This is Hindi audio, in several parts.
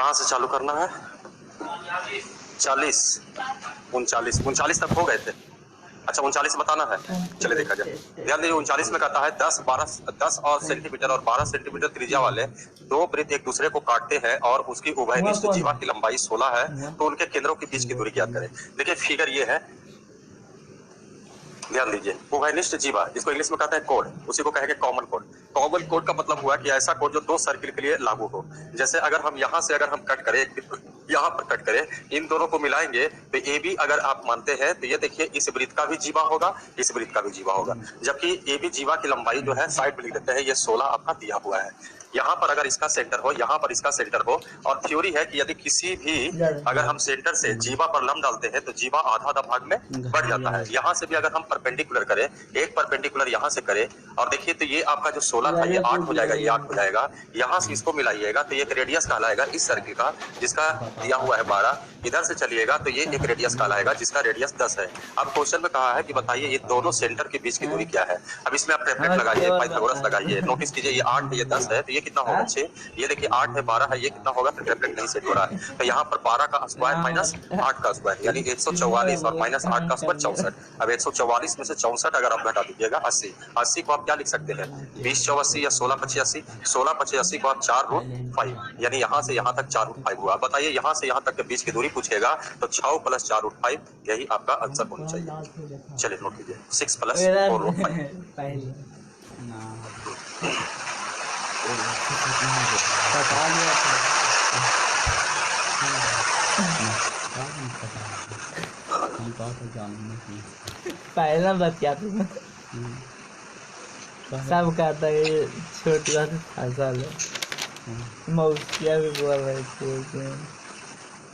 कहाँ से चालू करना है? 40 39 39 तक हो गए थे। अच्छा 39 बताना है, चलिए देखा जाए। ध्यान दीजिए 39 में कहता है 10 और सेंटीमीटर और 12 सेंटीमीटर त्रिज्या वाले दो वृत्त एक दूसरे को काटते हैं और उसकी उभयनिष्ठ जीवा की लंबाई 16 है, तो उनके केंद्रों के बीच की दूरी ज्ञात करें। देखिए फिगर ये है, ध्यान दीजिए उभयनिष्ठ जीवा, जिसको इंग्लिश में कहते हैं कोड, उसी को कहेंगे कॉमन कोड। कॉमन कोड का मतलब हुआ कि ऐसा कोड जो दो सर्किल के लिए लागू हो। जैसे अगर हम यहाँ से अगर हम कट करें, यहाँ पर कट करें, इन दोनों को मिलाएंगे तो ए बी अगर आप मानते हैं तो ये देखिए इस वृत्त का भी जीवा होगा, इस वृत्त का भी जीवा होगा। जबकि ए बी जीवा की लंबाई जो है साइड में लिख देते हैं, ये 16 आपका दिया हुआ है। यहाँ पर अगर इसका सेंटर हो, यहाँ पर इसका सेंटर हो, और थ्योरी है कि यदि किसी भी अगर हम सेंटर से जीवा पर लंब डालते हैं तो जीवा आधा आधा भाग में बढ़ जाता है। यहाँ से भी अगर हम परपेंडिकुलर करें, एक परपेंडिकुलर यहाँ से करें, और देखिए तो ये आपका जो 16 था ये 8 हो जाएगा, ये 8 हो जाएगा। यहाँ से इसको मिलाइएगा तो ये एक रेडियस कहलाएगा इस सर्किल का, जिसका दिया हुआ है 12। इधर से चलिएगा तो ये एक रेडियस कहलाएगा जिसका रेडियस 10 है। अब क्वेश्चन में कहा है कि बताइए ये दोनों सेंटर के बीच की दूरी क्या है। अब इसमें आप रेफरेंस लगाइए, पाइथागोरस लगाइए, नोटिस कीजिए ये 8 है, ये 10 है, तो ये कितना होगा 6। ये देखिए 8 है, 12 है, ये कितना होगा, फिर रेफरेंस नहीं सेट हो रहा है। तो यहाँ पर 12 का स्क्वायर माइनस 8 का स्क्वायर यानी 144 और माइनस 8 का स्क्वायर 64। अब 144 में से 64 अगर आप घटा दीजिएगा 80, 80 को आप क्या लिख सकते हैं 20 चौ 80 या 16 पचे 80, 16 पचे 80 को आप 4√5 यानी यहाँ से यहाँ तक 4√5 हुआ। बताइए यहाँ से यहाँ तक के बीच की दूरी पूछेगा तो 6 + 4√5 यही आपका आंसर होना चाहिए। चलिए नोट कीजिए 6 + 4√5। पहला बात क्या थी सब कहता है छोटी बात फसल है। मौसिया भी बोल रहे थे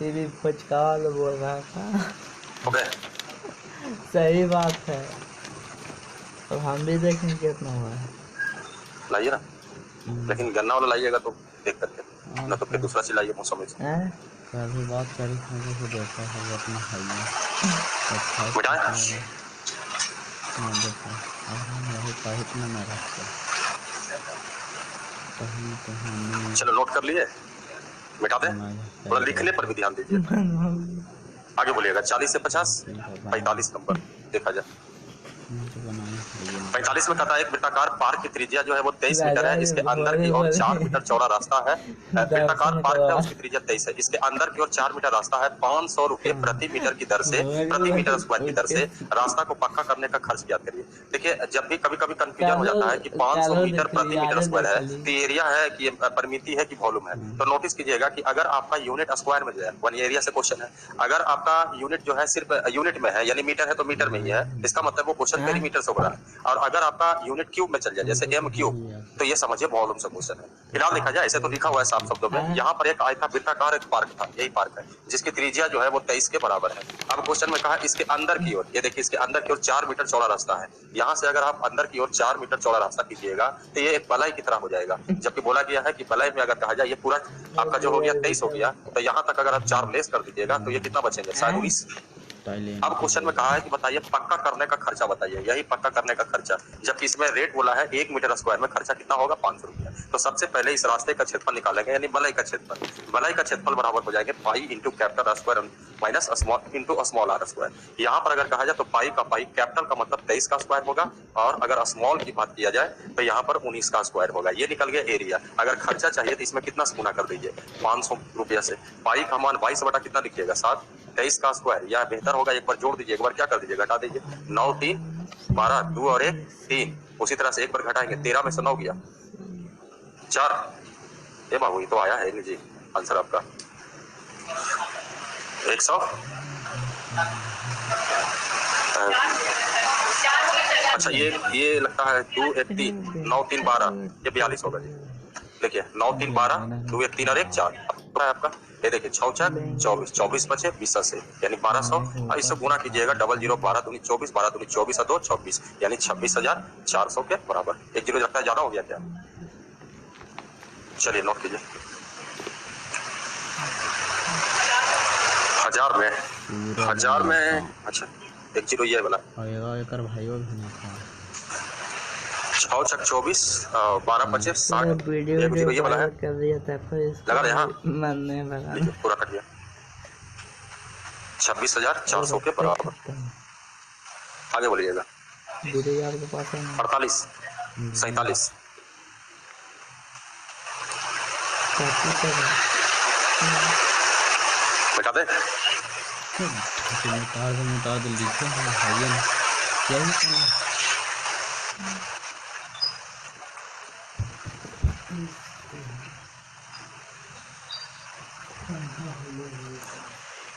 ये भी फचकाल बोल रहा था। सही बात है, तो हम भी देखेंगे कितना हुआ है। लाइए ना, लेकिन गन्ना वाला लाइएगा तो देख करके, ना तो फिर दूसरा सिलाइए मौसम से। कभी बात करी मुझे तो देखा है अपना खाइए मिटाए चलो नोट कर लिए, मिटा दें। थोड़ा लिखने पर भी ध्यान दीजिए। आगे बोलिएगा 40 से 50 45 नंबर देखा जाए। 45 में कहता है एक वृत्ताकार पार्क की त्रिज्या जो है वो 23 मीटर है, इसके अंदर की ओर 4 मीटर चौड़ा रास्ता है। वृत्ताकार पार्क है उसकी त्रिज्या 23 है, इसके अंदर की ओर 4 मीटर रास्ता है। 500 रुपए प्रति मीटर की दर से, प्रति मीटर स्क्वायर की दर से रास्ता को पक्का करने का खर्च ज्ञात करिए। देखिए जब भी कभी कभी कंफ्यूजन हो जाता है कि 500 मीटर प्रति मीटर स्क्वायर है तो एरिया है कि परिमिति है कि वॉल्यूम है, तो नोटिस कीजिएगा कि अगर आपका यूनिट स्क्वायर में जो है वन एरिया से क्वेश्चन है, अगर आपका यूनिट जो है सिर्फ यूनिट में है यानी मीटर है तो मीटर में ही है, इसका मतलब वो क्वेश्चन पेरीमीटर से हो रहा है। और अगर आपका यूनिट क्यूब में चल जाए जैसे m क्यूब, तो ये समझिए वॉल्यूम से क्वेश्चन है। फिलहाल देखा जाए ऐसे तो लिखा हुआ है साफ शब्दों में। यहाँ पर एक आयता वृत्ताकार एक पार्क था, यही पार्क है जिसकी त्रिज्या जो है वो 23 के बराबर है। अब क्वेश्चन में कहा इसके अंदर की ओर, ये देखिए इसके अंदर की ओर 4 मीटर चौड़ा रास्ता है। यहाँ से अगर आप अंदर की ओर 4 मीटर चौड़ा रास्ता कीजिएगा तो ये एक बलाई की तरह हो जाएगा, जबकि बोला गया है कि बलाई में अगर कहा जाए ये पूरा आपका जो हो गया 23 हो गया, तो यहाँ तक अगर आप 4 लेस कर दीजिएगा तो ये कितना बचेंगे शायद 19। अब क्वेश्चन में कहा है कि बताइए पक्का करने का खर्चा बताइए, यही पक्का करने का खर्चा, जबकि इसमें रेट बोला है 1 मीटर स्क्वायर में खर्चा कितना होगा 500 रुपया। तो सबसे पहले इस रास्ते का क्षेत्रफल निकालेंगे यानी बलाई का क्षेत्रफल। बलाई का क्षेत्रफल बराबर हो जाएंगे pi into capital square minus small into small R square. यहाँ पर अगर कहा जाए तो पाई का पाई, कैपिटल का मतलब 23 का स्क्वायर होगा, और अगर स्मॉल की बात किया जाए तो यहाँ पर 19 का स्क्वायर होगा। ये निकल गया एरिया। अगर खर्चा चाहिए तो इसमें कितना से गुना कर दीजिए 500 रुपया से। पाई का मान 22 बटा कितना लिखिएगा 7, 23 का स्क्वायर, या बेहतर होगा एक बार जोड़ दीजिए, एक बार क्या कर दीजिए घटा दीजिए। 9 3 12, 2 और 1 3, उसी तरह से एक बार घटाएंगे 13 में से 9 गया 4। ये बाबू ये तो आया है जी आंसर आपका 100। अच्छा ये लगता है 2 1 3 9 3 12, ये 42 होगा जी। देखिए 9 3 12, 2 1 3 और 1 4 आपका। ये देखिए 6 4 24, 24 बचे 20 से यानी 1200। इससे गुना कीजिएगा 00 12 दूनी 24, 12 दूनी 24 और 2 26 यानी 26,400 के बराबर। एक जीरो लगता है ज्यादा हो गया क्या? चलिए नोट कीजिए। हजार में अच्छा एक जीरो ये वाला भाइयों 6 छक 24, 12 25 60। वीडियो ये देखो ये वाला है, कर दिया था लगा यहाँ, मन नहीं भरा देखिए पूरा कट गया। 26,400 के बराबर। आगे बोलिएगा। वीडियो आपके पास है 48, 47, बता दे। मोटा दे लिखे है ना क्या ही करना।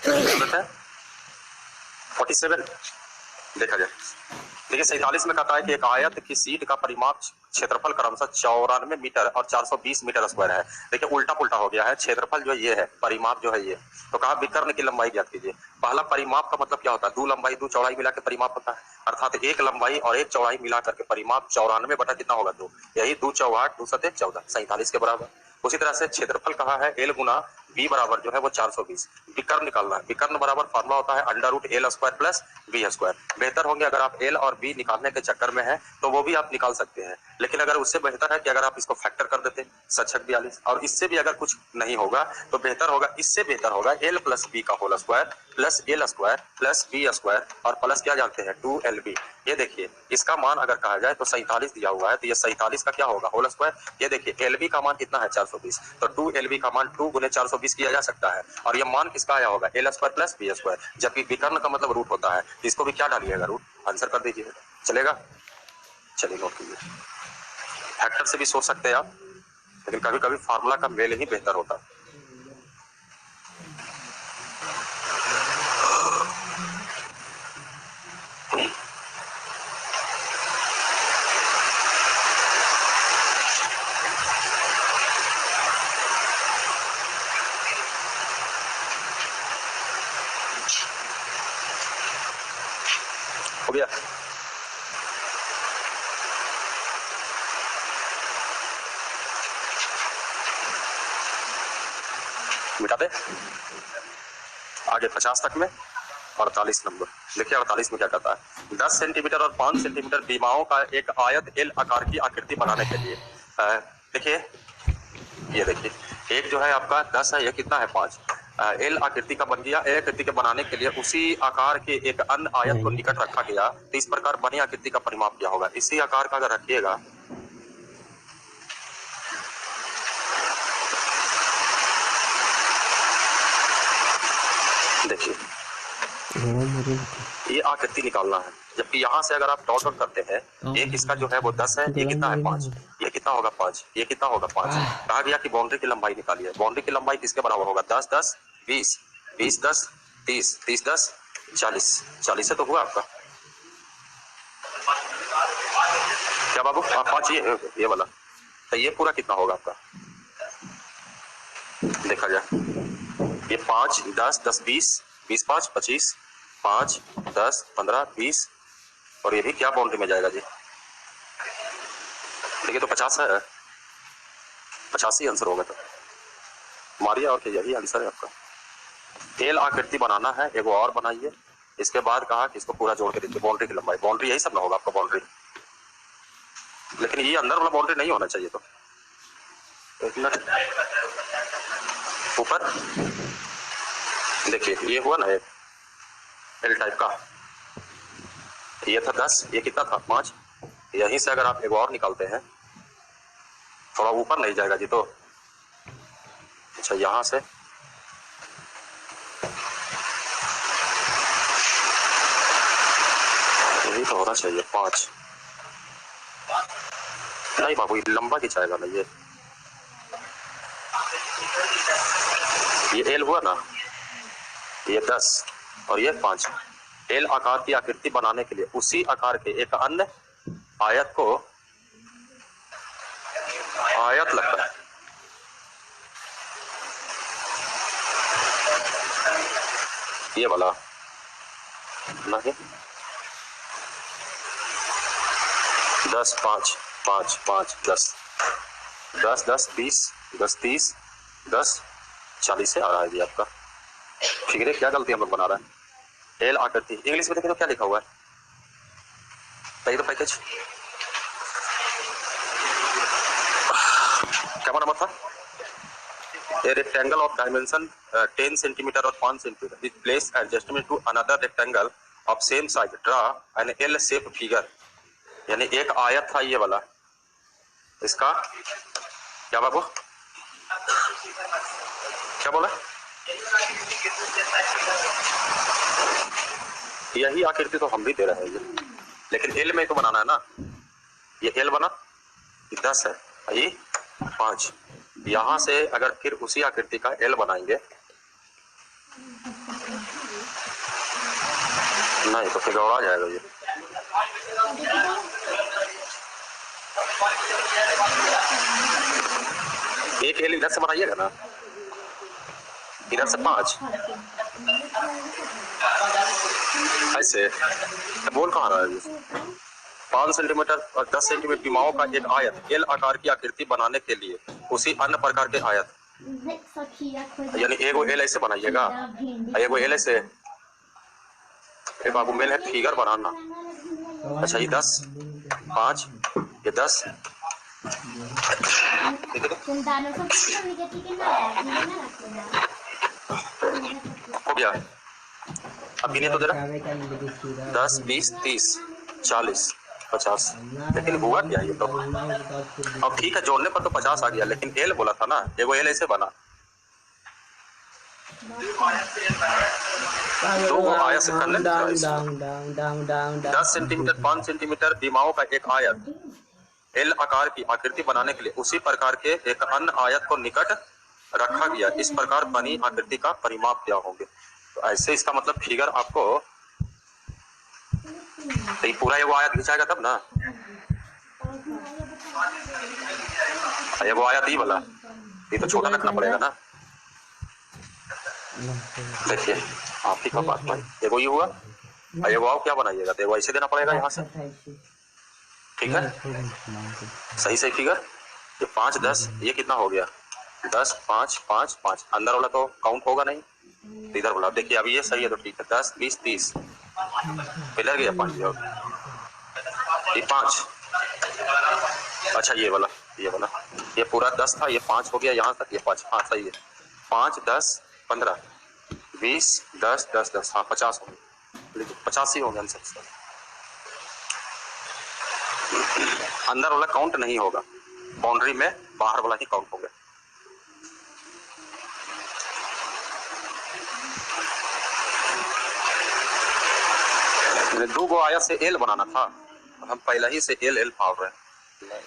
कितना है? 47 देखा जाए। देखिए 47 में कहता है कि एक आयत की सीट का परिमाप क्षेत्रफल क्रमशः 94 मीटर और 420 मीटर स्क्वायर है। देखिए उल्टा पुल्टा हो गया है, क्षेत्रफल जो ये है, परिमाप जो है ये, तो कहा विकर्ण की लंबाई ज्ञात कीजिए। पहला परिमाप का मतलब क्या होता है? 2 लंबाई 2 चौड़ाई मिला के परिमाप होता है, अर्थात 1 लंबाई और 1 चौड़ाई मिला करके परिमाप 94 बटा कितना होगा 2, यही 2 चौवाट 2 सते 14, 47 के बराबर। उसी तरह से क्षेत्रफल कहा है एल गुना बी बराबर जो है वो 420। विकर्ण निकालना है, विकर्ण बराबर फार्मूला होता है under root L square plus B square. बेहतर होंगे अगर आप एल और बी निकालने के चक्कर में है तो वो भी आप निकाल सकते हैं, लेकिन अगर उससे बेहतर है कि अगर आप इसको फैक्टर कर देते 7×42, और इससे भी अगर कुछ नहीं होगा तो बेहतर होगा, इससे बेहतर होगा एल प्लस बी का whole square plus L square plus B square और प्लस क्या जानते हैं 2LB। ये देखिए इसका मान अगर कहा जाए तो 47 दिया हुआ है, तो ये 47 का क्या होगा होल स्क्वायर। ये देखिए LB का मान कितना है 420, तो 2LB का मान 2 गुने 420 किया जा सकता है, और ये मान किसका आया होगा L square plus B square, जबकि विकर्ण का मतलब रूट होता है, इसको भी क्या डालिएगा रूट, आंसर कर दीजिए, चलेगा। चलिए नोट कीजिए, फैक्टर से भी सोच सकते हैं आप, लेकिन कभी कभी फार्मूला का मेल ही बेहतर होता है। हो गया। मिटा दे आगे 50 तक में 48 नंबर। देखिए 48 में क्या कहता है, 10 सेंटीमीटर और 5 सेंटीमीटर बीमाओं का एक आयत एल आकार की आकृति बनाने के लिए, देखिए ये देखिए एक जो है आपका 10 है, ये कितना है 5, एल आकृति का बन गया। एल आकृति के बनाने के लिए उसी आकार के एक अन्य आयत को निकट रखा गया, तो इस प्रकार बनी आकृति का परिमाप क्या होगा। इसी आकार का अगर रखिएगा, देखिए ये आकृति निकालना है, जबकि यहाँ से अगर आप डॉट डॉट करते हैं, एक इसका जो है वो 10 है, ये कितना है 5, ये कितना होगा 5, ये कितना होगा 5। कहा गया कि बाउंड्री की लंबाई निकालिए। बाउंड्री की लंबाई किसके बराबर होगा 10 10 20 20 10 30 30 10 40 40 से तो हुआ आपका क्या बाबू 5, ये वाला, तो ये पूरा कितना होगा आपका, देखा जाए ये 5 10 10 20 20 5 25 5 10 15 20, और ये भी क्या बाउंड्री में जाएगा जी, देखिए तो 50 है, 50 ही आंसर होगा। तो मारिए, और क्या यही आंसर है आपका। एल आकृति बनाना है, एक और बनाइए। इसके बाद कहा कि इसको पूरा जोड़ के देखिए बाउंड्री की लंबाई, बाउंड्री यही सब ना होगा आपका बाउंड्री, लेकिन ये अंदर वाला बाउंड्री नहीं होना चाहिए। तो एक मिनट ऊपर देखिए ये हुआ ना एक एल टाइप का, ये था 10, ये कितना था 5, यहीं से अगर आप एक और निकालते हैं, थोड़ा ऊपर नहीं जाएगा जी, तो अच्छा यहां से यही तो होना चाहिए 5, नहीं बाबू ये लंबा खिंचाएगा ना, ये एल हुआ ना, ये 10 और ये 5। एल आकार की आकृति बनाने के लिए उसी आकार के एक अन्य आयत को आयत लगता है, ये वाला नहीं 10 5 5 5 10 10 10 20 10 30 10 40 से आ रहा है जी आपका। ठीक है, क्या गलती हम लोग बना रहे हैं। एल आकृति इंग्लिश में देखें तो क्या लिखा हुआ है, सही तो पैकेज क्या नंबर था? A rectangle of dimension 10 centimeter और 5 centimeter is placed adjustment to another rectangle of same size. Draw an L shape figure. यानी एक आयत था ये वाला, इसका क्या बाबू क्या बोला? यही आकृति तो हम भी दे रहे हैं, लेकिन एल में तो बनाना है ना। ये एल बना 10 है, ये 5। यहां से अगर फिर उसी आकृति का एल बनाएंगे नहीं तो फिर गौड़ा जाएगा ये। एक एल इधर से बनाइएगा ना, इधर से 5 ऐसे, बोल कहाँ रहा है? 5 सेंटीमीटर और 10 सेंटीमीटर सीमाओं का एक आयत एल आकार की आकृति बनाने के लिए उसी अन्य प्रकार के आयत, यानी एगो एल ऐसे बनाइएगा, एगो एल ऐसे। बाबू मेल है फिगर बनाना। अच्छा ये 10 5 ये 10 हो गया। अब इन्हें तो जरा 10 20 30 40 50, लेकिन हुआ क्या ये तो? अब ठीक है जोड़ने पर तो 50 आ गया, लेकिन एल बोला था ना, एगो एल ऐसे बना। दो गो आयत से कर लें 10 सेंटीमीटर 5 सेंटीमीटर सीमाओं का एक आयत एल आकार की आकृति बनाने के लिए उसी प्रकार के एक अन्य आयत को निकट रखा गया। इस प्रकार बनी आकृति का परिमाप क्या होंगे? तो ऐसे इसका मतलब फिगर आपको तो ये पूरा एगो आयत खिंचाएगा तब ना। एगो आयत ही वाला ये तो छोटा रखना पड़ेगा ना। देखिए आप ही का बात भाई, एगो ये हुआ, एगो आओ क्या बनाइएगा तो एगो ऐसे देना पड़ेगा यहाँ से, ठीक है? सही सही फिगर। ये 5 10 ये कितना हो गया? 10 5 5 5, अंदर वाला तो काउंट होगा नहीं, इधर वाला देखिए। अभी ये सही है तो ठीक है। 10 20 30 इधर गया 5, ये 5। अच्छा ये वाला ये पूरा 10 था, ये 5 हो गया यहाँ तक, ये 5। हाँ सही है। 5 10 15 20 10 10 10, हाँ 50 हो गए, 85 हो गए आंसर। अंदर वाला काउंट नहीं होगा, बाउंड्री में बाहर वाला ही काउंट होगा। दो गो आयत से एल बनाना था, हम पहले ही से एल फाड़ रहे हैं।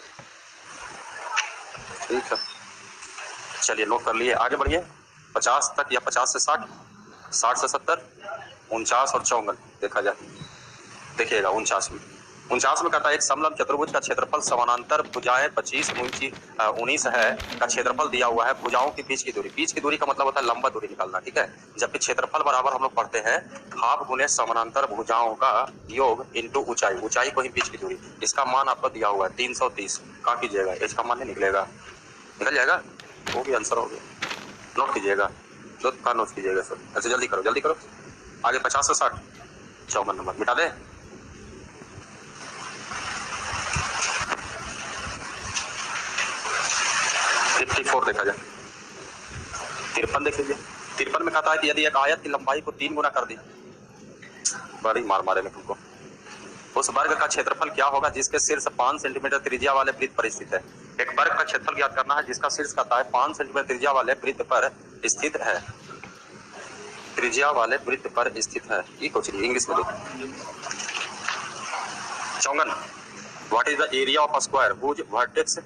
ठीक है चलिए नोट कर लिए, आगे बढ़िए। 50 तक या 50 से 60, 60 से 70, 49 और 54 देखा जाए। देखिएगा 49 में कहता है एक समलंब चतुर्भुज का क्षेत्रफल समानांतर भुजाएं 25 19 है का क्षेत्रफल दिया हुआ है। भुजाओं के बीच की दूरी का मतलब होता है लंबा दूरी निकालना, ठीक है? जबकि क्षेत्रफल बराबर हम लोग पढ़ते हैं हाफ गुने समानांतर भुजाओं का योग इंटू ऊंचाई को ही बीच की दूरी। इसका मान आपको दिया हुआ है 330। क्या कीजिएगा, इसका मान नहीं निकलेगा, निकल जाएगा, वो भी आंसर हो गया। नोट कीजिएगा, नोट कीजिएगा सर। अच्छा जल्दी करो आगे। 50 से 60 54 नंबर मिटा दे। देखा जाए 53 देख लीजिए। 53 में कहता है कि यदि एक आयत की लंबाई को 3 गुना कर दी, बड़ी मार मारेंगे तुमको, उस वर्ग का क्षेत्रफल क्या होगा जिसके शीर्ष 5 सेंटीमीटर त्रिज्या वाले वृत्त पर स्थित है। एक वर्ग का क्षेत्रफल ज्ञात करना है जिसका शीर्ष कहता है 5 सेंटीमीटर त्रिज्या वाले वृत्त पर स्थित है। त्रिज्या वाले वृत्त पर स्थित है, ये कुछ इंग्लिश में देखो। 54 what is the area of a square whose vertex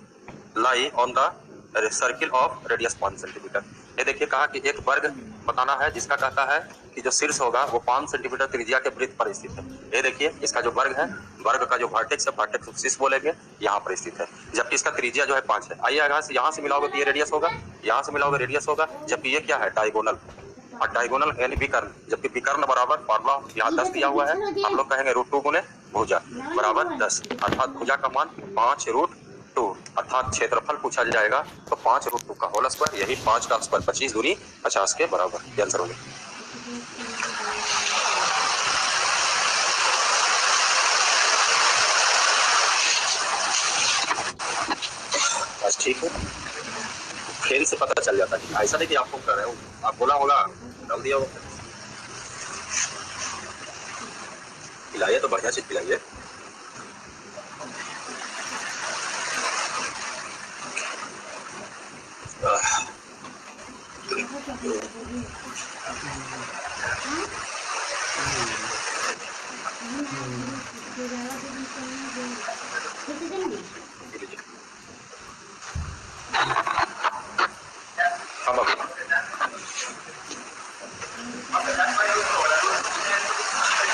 lie on the circle of radius 5 centimetre. ये देखिए कहा कि एक वर्ग बताना है जिसका कहता है कि जो शीर्ष होगा वो 5 सेंटीमीटर त्रिज्या के वृत्त पर स्थित है। ये देखिए इसका जो वर्ग है, वर्ग का जो वर्टेक्स है, वर्टेक्स शीर्ष बोलेंगे, यहाँ पर स्थित है। जबकि इसका त्रिज्या जो है 5 है। आइए यहाँ से मिलाओगे तो ये रेडियस होगा, यहाँ से मिलाओगे रेडियस होगा, जबकि ये क्या है डायगोनल, और डायगोनल यानी विकर्ण, जबकि विकर्ण बराबर फॉर्मूला यहाँ 10 दिया हुआ है, हम लोग कहेंगे √2 गुने भुजा बराबर 10, अर्थात भुजा का मान 5√2, अर्थात क्षेत्रफल पूछा जाएगा तो 5√2 का होल स्क्वायर, यही 5 का स्क्वायर 25 दूनी 50 के बराबर, ये आंसर हो गया। बस ठीक है। खेल से पता चल जाता है, ऐसा नहीं कि आपको कर रहे हो, आप बोला होगा डाल दिया होगा। खिलाइए तो बढ़िया चीज खिलाइए।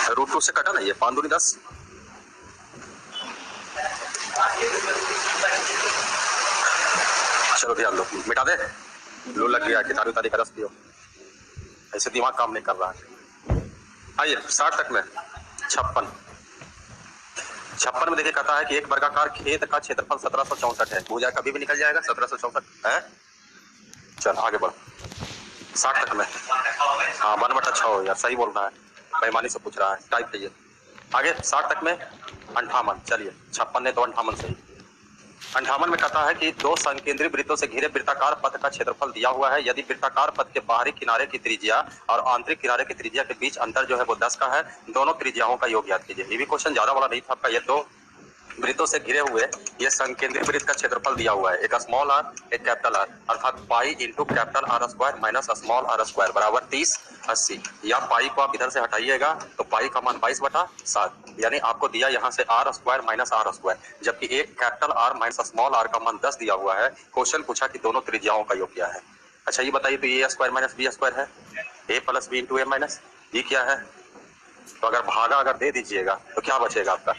रूट 2 से कटा ना ये 5 दूनी 10। चलो ध्यान दो, मिटा दे। लू लग गया, किताबी उतारी का रस पियो, ऐसे दिमाग काम नहीं कर रहा है। आइए 60 तक में 56 में देखिए कहता है कि एक वर्गाकार खेत का क्षेत्रफल 1764 है। भुजा कभी भी निकल जाएगा 1764 है। चल आगे बढ़ 60 तक में। हाँ 1/6 यार, सही बोल रहा है, बेईमानी से पूछ रहा है, टाइप कीजिए आगे। 60 तक में 58। चलिए 56 ने तो 58 सही। 58 में कहता है कि दो संकेंद्री वृत्तों से घिरे वृत्ताकार पथ का क्षेत्रफल दिया हुआ है। यदि वृत्ताकार पथ के बाहरी किनारे की त्रिज्या और आंतरिक किनारे की त्रिज्या के बीच अंतर जो है वो 10 का है, दोनों त्रिज्याओं का योग ज्ञात कीजिए। ये भी क्वेश्चन ज्यादा बड़ा नहीं था आपका। ये दो वृत्तों से घिरे हुए ये संकेंद्री वृत्त का क्षेत्रफल दिया हुआ है, एक स्मॉल आर एक कैपिटल आर, अर्थात pi into capital R square minus small R square बराबर 30/80। या पाई को आप इधर से हटाइएगा तो पाई का मान 22/7, यानी आपको दिया यहाँ से R square minus R square, जबकि एक capital R minus small R का मान 10 दिया हुआ है। क्वेश्चन पूछा कि दोनों त्रिज्याओं का योग क्या है। अच्छा ये बताइए तो ए स्क्वायर माइनस बी स्क्वायर है, ए प्लस बी इंटू ए माइनस बी क्या है। तो अगर भागा अगर दे दीजिएगा तो क्या बचेगा आपका,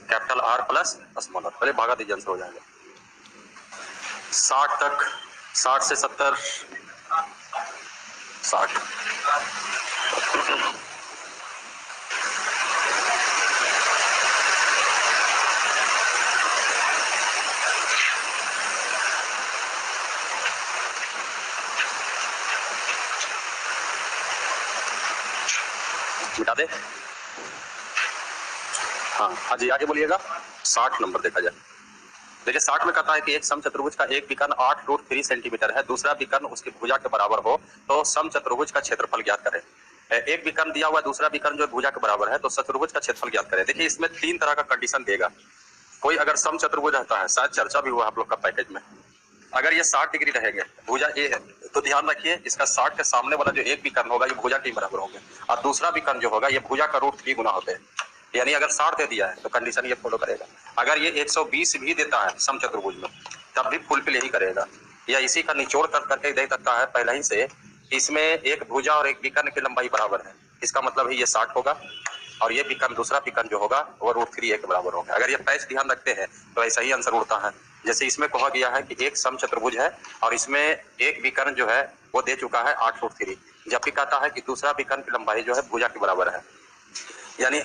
capital R plus small R. पहले भागा दीजिए, आंसर हो जाएगा 60 तक। 60 से 70 60। मिटा दे। हाँ जी आगे बोलिएगा। 60 नंबर देखा जाए। देखिए 60 में कहता है कि एक समचतुर्भुज का एक विकर्ण 8√3 सेंटीमीटर है, दूसरा विकर्ण उसकी भुजा के बराबर हो तो समचतुर्भुज का क्षेत्रफल ज्ञात करें। एक विकर्ण दिया हुआ है, दूसरा विकर्ण जो भुजा के बराबर है, तो चतुर्भुज का क्षेत्रफल ज्ञात करें। देखिए इसमें 3 तरह का कंडीशन देगा। कोई अगर समचतुर्भुज रहता है, शायद चर्चा भी हुआ आप लोग का पैकेज में, अगर ये 60 डिग्री रहेंगे, भुजा ए है, तो ध्यान रखिए इसका 60 के सामने वाला जो एक विकर्ण होगा ये भुजा के बराबर होंगे, और दूसरा विकर्ण जो होगा ये भुजा का √3 गुना होते हैं। यानी अगर 60 दे दिया है तो कंडीशन ये फॉलो करेगा। अगर ये 120 भी देता है समचतुर्भुज में तब भी फुलफिल यही करेगा, या इसी का निचोड़ कर करके दे सकता है पहले ही से। इसमें एक भुजा और एक विकर्ण की लंबाई बराबर है, इसका मतलब है ये 60 होगा, और ये विकर्ण दूसरा विकर्ण जो होगा वो √3 के बराबर होगा। अगर ये पैच ध्यान रखते हैं तो ऐसा ही आंसर उड़ता है। जैसे इसमें कहा गया है कि एक समचतुर्भुज है और इसमें एक विकर्ण जो है वो दे चुका है 8√3, जबकि कहता है कि दूसरा विकर्ण की लंबाई जो है भुजा के बराबर है। यानी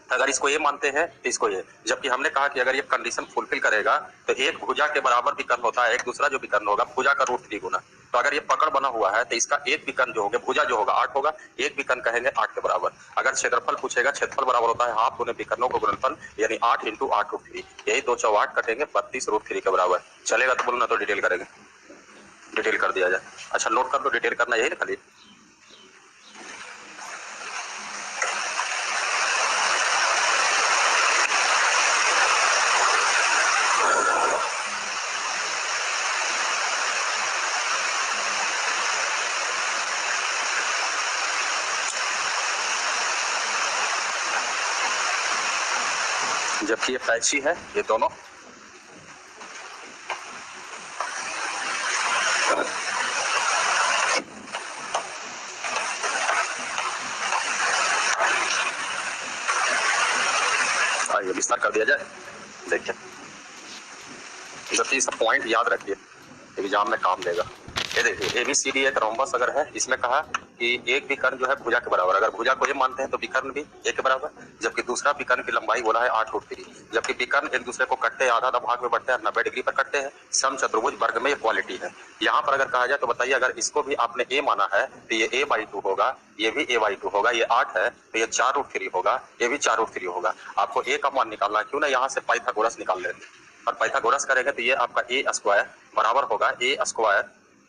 अगर इसको ये मानते हैं तो इसको ये, जबकि हमने कहा कि अगर ये कंडीशन फुलफिल करेगा तो एक भुजा के बराबर विकर्ण होता है, एक दूसरा जो विकर्ण होगा भुजा का √3 गुना। तो अगर ये पकड़ बना हुआ है तो इसका एक विकर्ण जो होगा भुजा जो होगा 8 होगा, एक विकर्ण कहेंगे 8 के बराबर। अगर क्षेत्रफल पूछेगा, क्षेत्रफल बराबर होता है हाफ दोनों विकर्णों को गुणनफल, यानी 8 × 8√3, यही 2 × 8 कटेंगे 32√3 के बराबर। चलेगा तो बोलना, तो डिटेल करेंगे, डिटेल कर दिया जाए। अच्छा नोट कर लो, डिटेल करना यही ना खाली। जबकि ये पैची है ये दोनों, आइए विस्तार कर दिया जाए। देखिए जबकि इसका पॉइंट याद रखिए, एग्जाम में काम देगा। ये देखिए ABCD एक रोम्बस अगर है, इसमें कहा कि एक विकर्ण जो है भुजा के बराबर, अगर भुजा को ये मानते हैं तो विकर्ण भी एक के बराबर, जबकि दूसरा विकर्ण की लंबाई बोला है 8√3, जबकि विकर्ण एक दूसरे को कटते हैं, आधा भाग में बढ़ते हैं, 90 डिग्री पर कटते हैं। समचतुर्भुज वर्ग में ये क्वालिटी है। यहाँ पर अगर कहा जाए तो बताइए, अगर इसको भी आपने A माना है तो ये A/2 होगा, ये भी A/2 होगा, ये 8 है तो ये 4√3 होगा, ये भी 4√3 होगा। आपको A का मान निकालना है, क्यों ना यहाँ से पाइथागोरस निकाल लेते, और पाइथागोरस करेंगे तो ये आपका A² बराबर होगा ए स्क्वायर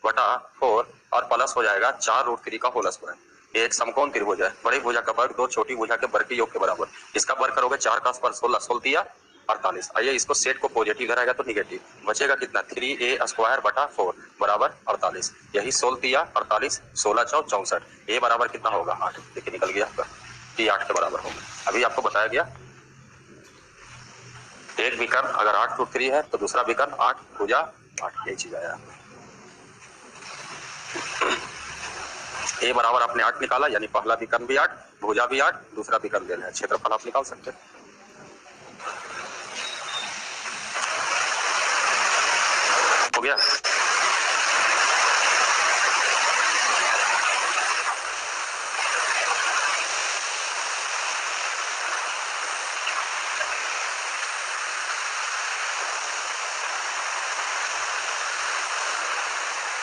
बटा 4 और प्लस हो जाएगा 4√3 का होल स्क्वायर। ये एक समकोण त्रिभुज है, बड़ी भुजा का वर्ग 2 छोटी भुजा के वर्ग के योग के बराबर। इसका वर्ग करोगे 4 का स्क्वायर 16, 16 दिया 48। आइए इसको सेट को पॉजिटिव लगाएगा तो निगेटिव बचेगा कितना 3a स्क्वायर बटा 4 बराबर 48। यही 16 दिया 48, 16 चौ 64, ए बराबर कितना होगा 8। देखिए निकल गया आपका, ये 8 के बराबर होगा। अभी आपको बताया गया एक विकर्ण अगर 8√3 है तो दूसरा विकर्ण 8 भुजा 8, यही चीज आया। ए बराबर आपने 8 निकाला, यानी पहला विकर्ण भी 8, भुजा भी 8, दूसरा विकर्ण देना है, क्षेत्रफल आप निकाल सकते हैं। हो गया।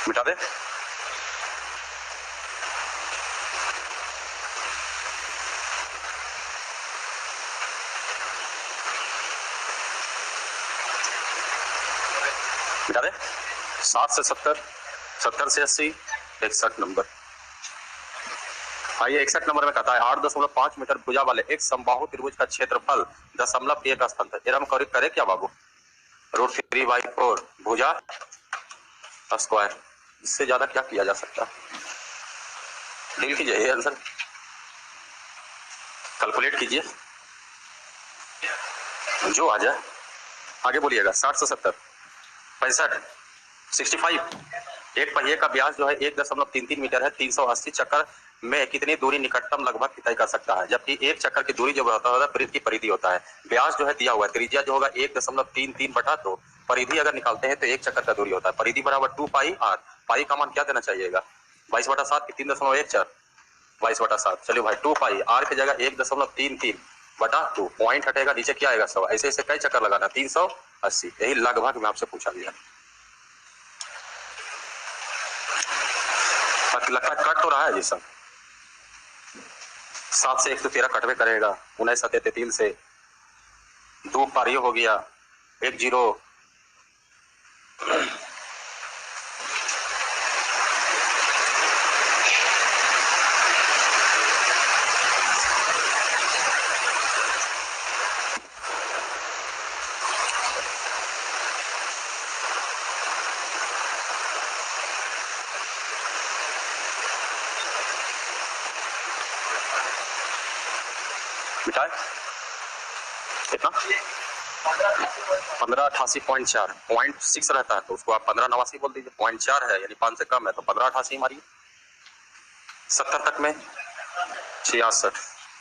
मिटा दे। मिटा दे। 7 से 70, 70 से 80, 61 नंबर। आइए 61 नंबर में कहता है 8.5 मीटर भुजा वाले एक समबाहु त्रिभुज का क्षेत्रफल 0.1 स्थान है। एरम करे क्या बाबू, √3/4 भुजा स्क्वायर। इससे ज्यादा क्या किया जा सकता है? डील कीजिए, ये आंसर कैलकुलेट कीजिए जो आ जाए। आगे बोलिएगा। 60 से 70, 65, 65। एक पहिए का व्यास जो है 1.33 मीटर है। 380 चक्कर में कितनी दूरी निकटतम लगभग तय कर सकता है? जबकि एक चक्कर की दूरी जो होता है वृत्त की परिधि होता है। व्यास जो है दिया हुआ है, त्रिज्या जो होगा 1.33 बटा 2, परिधि अगर निकालते हैं तो एक चक्कर का दूरी होता है। परिधि बराबर 2πr। पाई का मान क्या देना चाहिएगा? 22/7 की 3.14, 22/7। चलिए भाई 2π, आर की जगह 1.33 बटा 2, पॉइंट हटेगा नीचे क्या आएगा 100। ऐसे ऐसे कई चक्कर लगाना, 380। यही लगभग में आपसे पूछा गया। लगता है कट तो रहा है जी सब। 7 से 113 कटवे करेगा। 19 7 3 से 2 पार ये हो गया 1 0। मिटाए कितना 1588.4, 0.6 रहता है तो उसको आप 1589 बोल दीजिए। 0.4 है यानी 5 से कम है तो 1588 मारिए। 70 तक में 66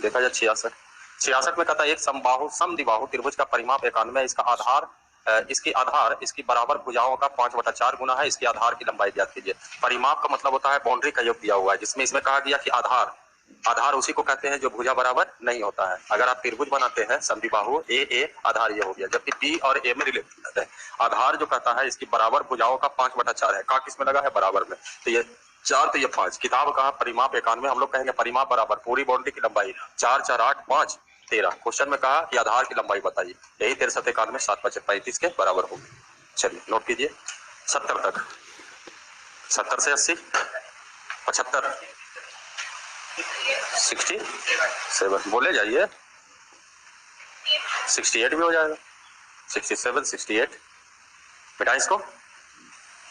देखा जाए। 66 में कहता है एक समबाहु समद्विबाहु त्रिभुज का परिमाप 91 है। इसका आधार इसकी बराबर भुजाओं का 5/4 गुना है। इसके आधार की लंबाई ज्ञात कीजिए। परिमाप का मतलब होता है बाउंड्री का योग दिया हुआ है, जिसमें इसमें कहा गया कि आधार उसी को कहते हैं जो भुजा बराबर नहीं होता है। अगर आप त्रिभुज बनाते हैं समद्विबाहु ए आधार ये हो गया, जबकि बी और ए में रिलेटेड है। आधार जो कहता है इसकी बराबर भुजाओं का 5/4 है। का किसमें लगा है? बराबर में। तो ये 4 तो ये 5। किताब का परिमाप 91, हम लोग कहेंगे परिमाप बराबर पूरी बाउंड्री की लंबाई 4 4 8 5 13। क्वेश्चन में कहा कि आधार की लंबाई बताइए। यही 63 91 7 5 35 के बराबर होगी। चलिए नोट कीजिए। 70 तक, 70 से 80, 75, 67 बोले जाइए। 68 भी हो जाएगा। 67 68 बेटा इसको।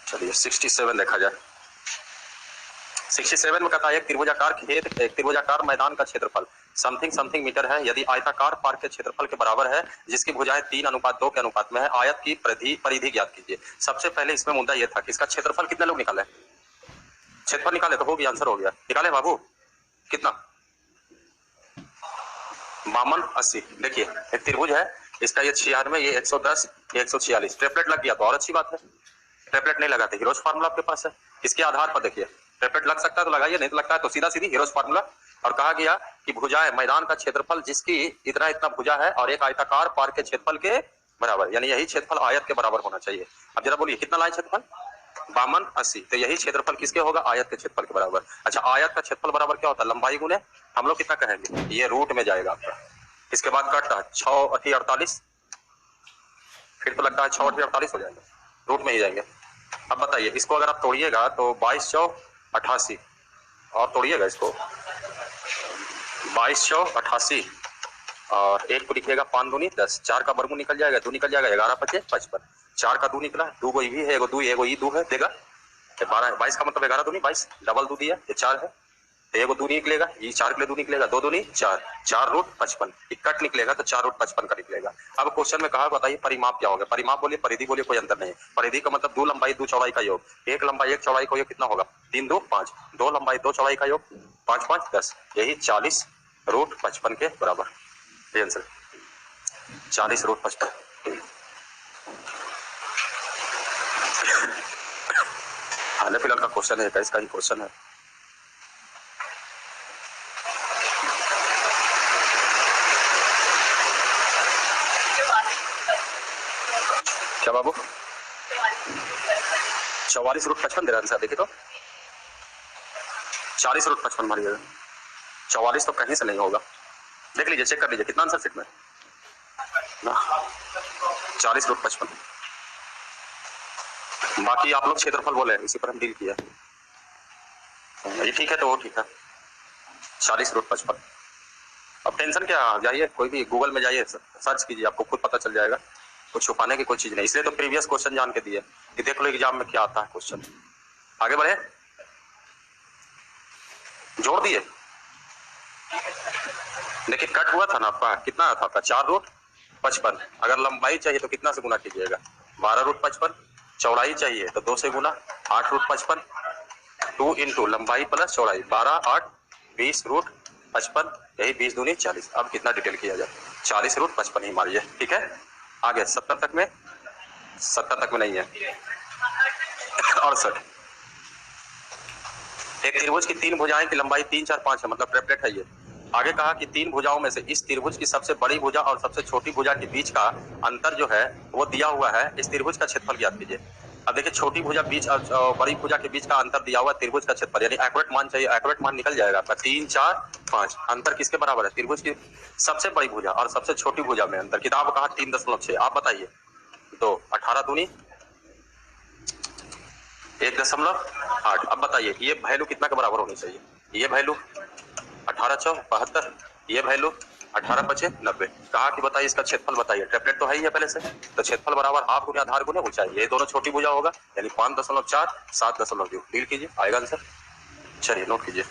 चलिए 67 देखा जाए। 67 में कहता है एक त्रिभुजाकार मैदान का क्षेत्रफल समथिंग मीटर है। यदि आयताकार पार्क के क्षेत्रफल के बराबर है जिसकी भुजाएं 3:2 के अनुपात में है, आयत की परिधि ज्ञात कीजिए। सबसे पहले इसमें मुद्दा यह था कि इसका क्षेत्रफल कितने लोग निकाले? क्षेत्रफल निकाले तो हो गया, आंसर हो गया। निकाले बाबू कितना? 52 80। देखिए एक त्रिभुज है, इसका ये 96, ये 110, ये 146। ट्रिपलेट लग गया तो और अच्छी बात है। ट्रिपलेट नहीं लगाते, हीरोज फार्मूला आपके पास है। इसके आधार पर देखिए ट्रिपलेट लग सकता है तो लगाइए, नहीं तो लगता है तो सीधा सीधी हीरोज फार्मूला। और कहा गया कि भुजाएं मैदान का क्षेत्रफल जिसकी इतना भुजा है और एक आयताकार पार्क के क्षेत्रफल के बराबर, यानी यही क्षेत्रफल आयत के बराबर होना चाहिए। अब जरा बोलिए कितना लाए क्षेत्रफल? 52 80। तो यही क्षेत्रफल किसके होगा? आयत के क्षेत्रफल के बराबर। अच्छा आयत का क्षेत्रफल बराबर क्या होता है? लंबाई गुने हम लोग कितना कहेंगे? ये रूट में जाएगा आपका। इसके बाद कटता है 6 8 48, फिर तो लगता है 6 8 48 हो जाएगा, रूट में ही जाएंगे। अब बताइए इसको अगर आप तोड़िएगा तो 22 चौ 88 और तोड़िएगा इसको 22 चौ 88 और एक को लिखिएगा 5 दूनी 10, 4 का वर्गमूल निकल जाएगा, 2 निकल जाएगा, 11 पचे 55, 4 का 2 निकला, 2 को भी है, एगो 2 एगो ई 2 है, देगा 12 है, 22 का मतलब 11 दूनी 22, डबल 2 दिया, ये 4 है, एगो 2 निकलेगा, ये 4 के लिए 2 निकलेगा, 2 दूनी 4, 4 रूट 55, इकट्ठ निकलेगा तो 4 रूट 55 का निकलेगा। अब क्वेश्चन में कहा बताइए परिमाप क्या होगा, परिमाप बोलिए परिधि बोलिए कोई अंतर नहीं, परिधि का मतलब 2 लंबाई 2 चौड़ाई का योग, 1 लंबाई 1 चौड़ाई का योग कितना होगा 3 2 5, 2 लंबाई 2 चौड़ाई का योग 5 5 10, यही 40 रूट 55 के बराबर, ये आंसर 40 रूट 55। हाल फिलहाल का क्वेश्चन है, इसका ही क्वेश्चन है। क्या बाबू 44 रूट 55 दे रहा है आंसर, देखिए तो 40 रूट 55 मारिएगा, 44 तो कहीं से नहीं होगा, देख लीजिए चेक कर लीजिए कितना आंसर शीट में ना 40 रूट 55। बाकी आप लोग क्षेत्रफल बोले इसी पर हम डील किया, ये ठीक है तो वो ठीक है 40 रूट 55। अब टेंशन क्या, जाइए कोई भी गूगल में जाइए सर्च कीजिए, आपको खुद पता चल जाएगा, कुछ छुपाने की कोई चीज नहीं, इसलिए तो प्रीवियस क्वेश्चन जान के दिए कि देख लो एग्जाम में क्या आता है क्वेश्चन। आगे बढ़े, जोड़ दिए, देखिए कट हुआ था ना आपका, कितना आया था आपका 4 रूट 55, अगर लंबाई चाहिए तो कितना से गुना कीजिएगा 12 रूट 55, चौड़ाई चाहिए तो 2 से गुना 8 रूट 55, 2 इंटू लंबाई प्लस चौड़ाई 12 8 20 रूट 55, यही 20 दूनी 40। अब कितना डिटेल किया जाए 40 रूट 55 ही मारिए, ठीक है। आगे 70 तक में, 70 तक में नहीं है 68। एक त्रिभुज की 3 भुजाएं की लंबाई 3 4 5 है, मतलब ट्रिपलेट है ये। आगे कहा कि 3 भुजाओं में से इस त्रिभुज की सबसे बड़ी भुजा और सबसे छोटी भुजा के बीच का अंतर जो है वो दिया हुआ है, इस त्रिभुज का क्षेत्रफल ज्ञात कीजिए। अब देखिए छोटी भुजा बीच और बड़ी भुजा के बीच का अंतर दिया हुआ त्रिभुज का क्षेत्रफल, यानी एक्यूरेट मान चाहिए, एक्यूरेट मान निकल जाएगा आपका 3 4 5। अंतर किसके बराबर है, त्रिभुज की सबसे बड़ी भुजा और सबसे छोटी भुजा में अंतर, किताब कहा 3.6, आप बताइए तो 18 दूनी 1.8। अब बताइए ये वैल्यू कितना के बराबर होनी चाहिए, ये वैल्यू 18 चौ 72, ये वैल्यू 18 पचे 90। कहा कि बताइए इसका क्षेत्रफल बताइए, ट्रिपलेट तो है ही है पहले से, तो क्षेत्रफल बराबर हाफ गुने आधार गुने ऊंचाई, ये दोनों छोटी भुजा होगा, यानी 5.4 7.2 डील कीजिए, आएगा आंसर। चलिए नोट कीजिए,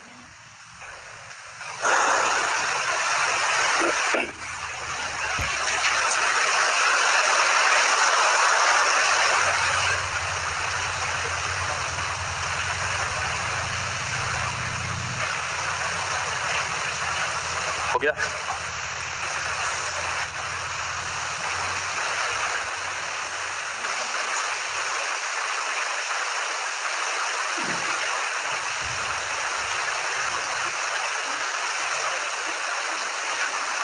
हो गया।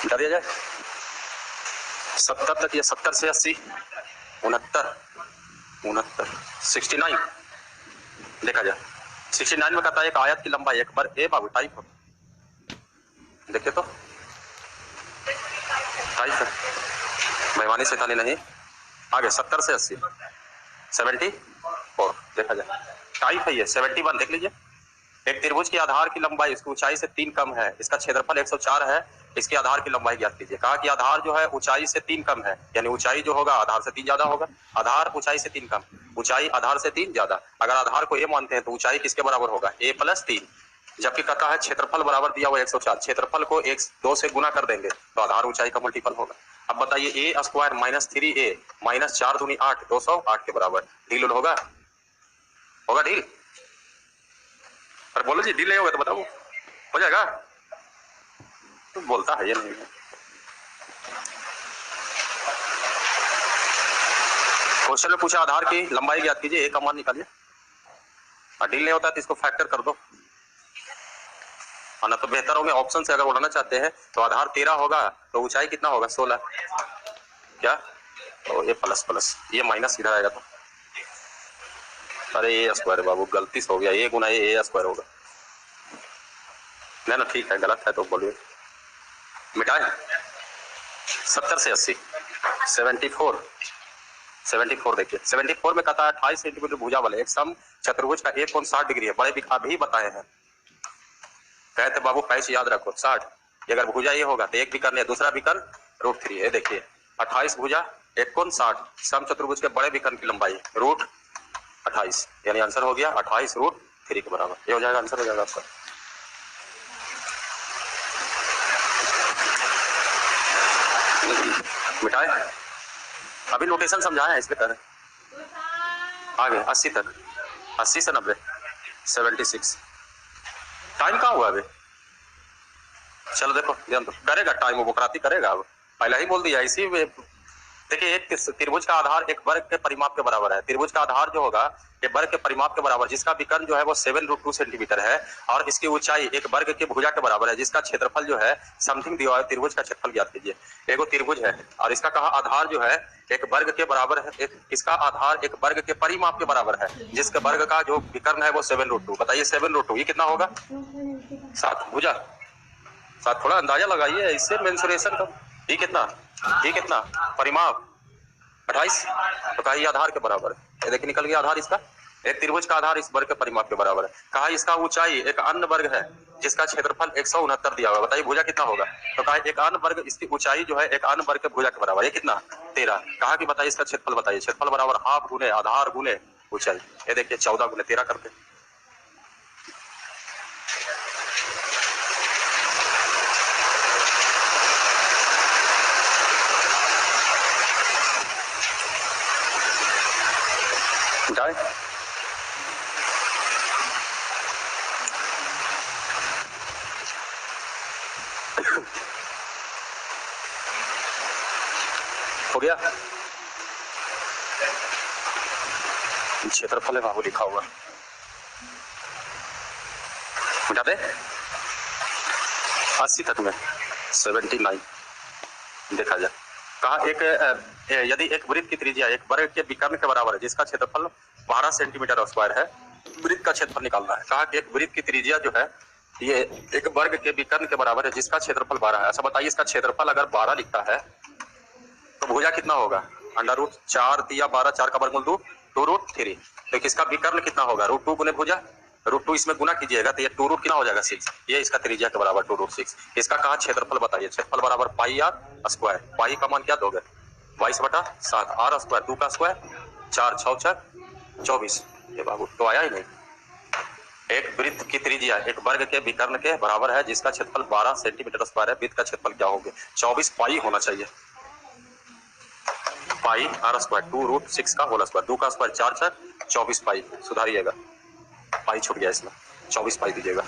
मिटा दिया जाए 70 तक, या 70 से 80 69 69 देखा जाए 69 में कहता है एक आयत की लंबाई एक बार ए बाबू टाइप हो, देखिए तो टाइप है, बेईमानी शैतानी नहीं। आगे 70 से 80 74 देखा जाए टाइप है ये 71, देख लीजिए एक त्रिभुज के आधार की लंबाई इसकी ऊंचाई से 3 कम है, इसका क्षेत्रफल 104 है, इसके आधार की लंबाई ज्ञात कीजिए। कहा कि आधार जो है ऊंचाई से 3 कम है, यानी ऊंचाई जो होगा आधार से 3 ज्यादा होगा, आधार ऊंचाई से 3 कम, ऊंचाई आधार से 3 ज्यादा। अगर आधार को ए मानते हैं तो ऊंचाई किसके बराबर होगा a + 3, जबकि कहता है क्षेत्रफल बराबर दिया हुआ 104, क्षेत्रफल को 2 से गुना कर देंगे तो आधार ऊंचाई का मल्टीपल होगा। अब बताइए a² - 3a - 4 दूनी 8 208 के बराबर, डील होगा, होगा डील? अरे बोलो जी, डील नहीं होगा तो बताओ, हो जाएगा? तो बोलता है ये नहीं है। क्वेश्चन में पूछा आधार की लंबाई ज्ञात कीजिए, ए का मान निकालिए, डील नहीं होता तो इसको फैक्टर कर दो, ना तो बेहतर होंगे ऑप्शन से अगर उड़ाना चाहते हैं तो आधार 13 होगा तो ऊंचाई कितना होगा 16, क्या तो ये प्लस ये माइनस इधर आएगा तो, अरे ए स्क्वायर बाबू गलती से हो गया, ए गुना ए स्क्वायर होगा, नहीं ना ठीक है, गलत है तो बोलिए मिटाए। 70 से 80 74 74 देखिए 74 में कहता है 28 सेंटीमीटर भुजा वाले एक सम चतुर्भुज का एक कोण 60 डिग्री है। बड़े अभी बताए हैं, कहते बाबू पैच याद रखो 60। अगर भुजा ये होगा तो एक विकर्ण है, दूसरा विकर्ण √3 है। देखिए 28 भुजा एक कोण 60, सम चतुर्भुज के बड़े विकर्ण की लंबाई √28, यानी आंसर हो गया 28 √3 के बराबर। ये हो जाएगा आंसर, हो जाएगा आपका। मिटाए अभी नोटेशन समझाया है, इसलिए करें आगे 80 तक, 80 से 90 76। टाइम कहाँ हुआ अभी? चलो देखो ध्यान दो, करेगा टाइम वो क्रांति करेगा। अब पहले ही बोल दिया इसी में। देखिए एक त्रिभुज का आधार एक वर्ग के परिमाप के बराबर है। त्रिभुज का आधार जो होगा एक वर्ग के परिमाप के बराबर, जिसका विकर्ण जो है वो 7√2 सेंटीमीटर है और इसकी ऊंचाई एक वर्ग के भुजा के बराबर है, जिसका क्षेत्रफल जो है समथिंग दिया है। त्रिभुज का क्षेत्रफल ज्ञात कीजिए। एगो त्रिभुज है और इसका कहा आधार जो है एक वर्ग के बराबर है, इसका आधार एक वर्ग के परिमाप के बराबर है, जिसके वर्ग का जो विकर्ण है वो 7√2। बताइए 7√2 ये कितना होगा? 7 भुजा। 7 थोड़ा अंदाजा लगाइए इससे मेंसुरेशन का। ये कितना परिमाप 28, तो कहा आधार के बराबर है। ये देखिए निकल गया आधार इसका। एक त्रिभुज का आधार इस वर्ग के परिमाप के बराबर है। कहा इसका ऊंचाई एक अन्य वर्ग है जिसका क्षेत्रफल 169 दिया हुआ। बताइए भुजा कितना होगा? तो कहा एक अन्य वर्ग, इसकी ऊंचाई जो है एक अन्य वर्ग के भुजा के बराबर। ये कितना 13। कहा कि बताइए इसका क्षेत्रफल बताइए। क्षेत्रफल बराबर हाफ गुने आधार गुने ऊंचाई। ये देखिए 14 गुने 13 करके। हो गया क्षेत्रफल है बाबू लिखा हुआ, मिटा दे। 80 तक में 79 देखा जाए। कहा यदि एक वृत्त की त्रिज्या एक वर्ग के विकर्ण के बराबर है जिसका क्षेत्रफल 12 सेंटीमीटर स्क्वायर है, वृत्त का क्षेत्रफल निकालना है। कहा कि एक वृत्त की त्रिज्या जो है ये एक वर्ग के विकर्ण के बराबर है जिसका क्षेत्रफल 12 है। अच्छा बताइए इसका क्षेत्रफल अगर 12 लिखता है तो भुजा कितना होगा? √4 दिया 12, 4 का वर्गमूल 2 2√3। तो किसका विकर्ण कितना होगा? √2 गुने भुजा, √2 इसमें गुना कीजिएगा तो ये 2 कितना हो जाएगा 6। ये इसका त्रिज्या के बराबर 2√6। इसका कहा क्षेत्रफल बताइए। क्षेत्रफल बराबर पाई आर स्क्वायर। पाई का मान क्या दोगे? 22/7। आर स्क्वायर 2 का स्क्वायर 4 6 4 24। ये बाबू तो आया ही नहीं। एक वृत्त की त्रिज्या एक वर्ग के विकर्ण के बराबर है जिसका क्षेत्रफल 12 सेंटीमीटर स्क्वायर है। वृत्त का क्षेत्रफल क्या होगा? 24 पाई होना चाहिए। पाई आर स्क्वायर 2√6 का होल स्क्वायर, 2 का स्क्वायर 4 4 24 पाई। सुधारिएगा, पाई छूट गया इसमें, 24 पाई दीजिएगा।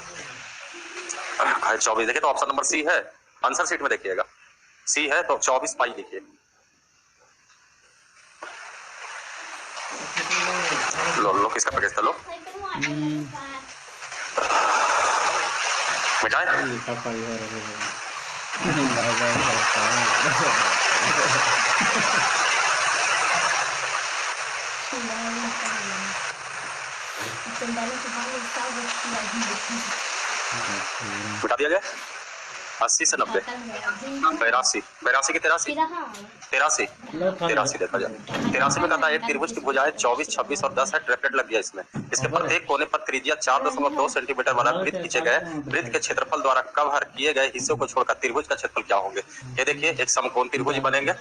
24 देखिए तो ऑप्शन नंबर सी है, आंसर शीट में देखिएगा सी है तो 24 पाई लिखिए। लो किसका पैकेज था? लो मिटाए मिटा दिया गया। 80 से 90 82 की 83 देखा जाए। 83 में कहता है एक त्रिभुज की भुजाएं 24 26 और 10 है। ट्रिपलेट लग गया इसमें। इसके प्रत्येक कोने पर त्रिज्या 4.2 सेंटीमीटर वाला वृत्त खींचे गए। वृत्त के क्षेत्रफल द्वारा कवर किए गए हिस्सों को छोड़कर त्रिभुज का क्षेत्रफल क्या होंगे? ये देखिए एक समकोण त्रिभुज बनेंगे।